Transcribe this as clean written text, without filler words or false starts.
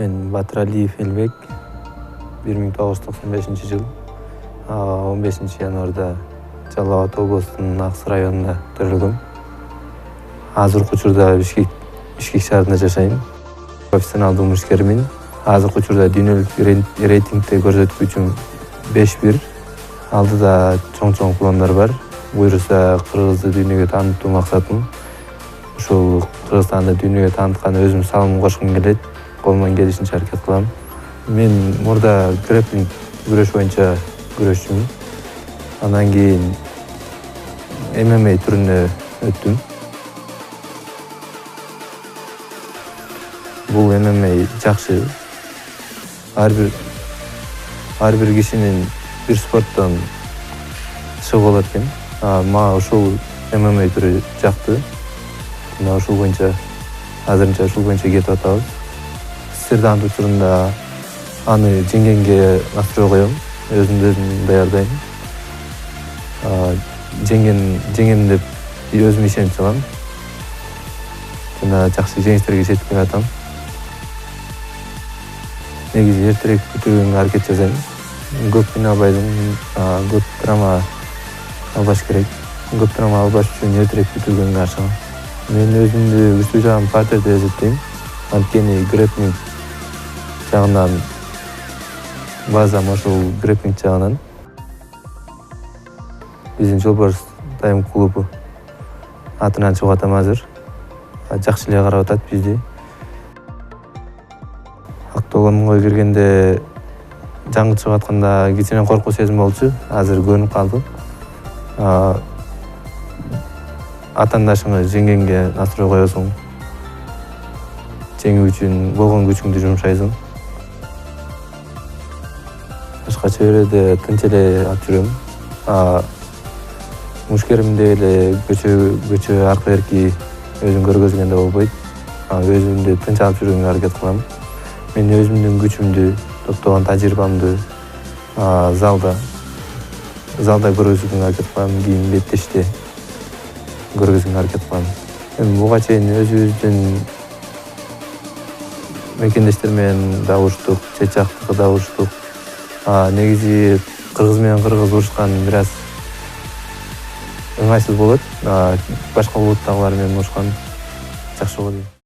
Мен Батыралиев Элбек, 1995-жыл 15-январда Жалал Абад облусунун Аксы районунда төрөлгөм. Азыркы учурда Бишкек шаарында жашайм. Профессионалдуу мушкермин. Азыркы учурда дүйнөлүк рейтингде көрсөткүчүм 5-1. Алдыда чоң пландар бар. Буюрса Кыргызды дүйнөгө таанытуу максатым. Ушул Кыргызстанды дүйнөгө тааныткан өзүм салымым кошкум келет. Колуман келишинче аракет кылам. Мен мурда грэпплинг күрөш боюнча күрөшчүмүн. Андан кийин ММА түрүнө өттүм. Бул ММА жакшы. Ар бир кишинин бир спорттон чыгып болот экен. Мага ушул ММА түрү жакты. Мына ушул боюнча азырынча ушул боюнча кетип атабыз. Сырдан учурунда аны жеңгенге настрой коем, өзүм даярдайм. Жеңем деп өзүм ишенип чыгам. Жана жакшы жеңиштерге жетип келатам. Негизи эртерээк бүтүргөнгө аракет жасайм. Көп кыйналбайдым, көп драма албаш керек. Көп драма албаш үчүн эртерээк бүтүргөнгө ашыгам. Мен өзүмдү күчтүү жагым партер деп эсептейм. Анткени грэпплинг жагынан базам ошол грэпплинг жагынан. Биздин Жолбарыс дайым клубу атынан чыгып атам азыр. Жакшы эле карап атат бизди. Октогонго киргенде жаңы чыгып атканда кичине коркуу сезим болчу. Азыр көнүп калды. Атаандашыңы жеңгенге настрой коесуң. Жеңүү үчүн болгон күчүңдү жумшайсың. Башкача жерде тынч эле ат жүрөм. Мушкеримде эле көчө арка эрки өзүн көргөзгөндө болбойт. Өзүмдү тынч алып жүргөнгө аракет кылам. Мен өзүмдүн күчүмдү, топтогон тажрыйбамды залда көргөзгөнгө аракет кылам, кийин беттеште көргөзгөнгө аракет кылам. Эми буга чейин өзүбүздүн мекендештер менен да уруштук, чет жактыкы да уруштук. Негизи кыргыз менен кыргыз урушкан бир аз ыңгайсыз болот. Башка улуттагылар менен урушкан жакшы болот.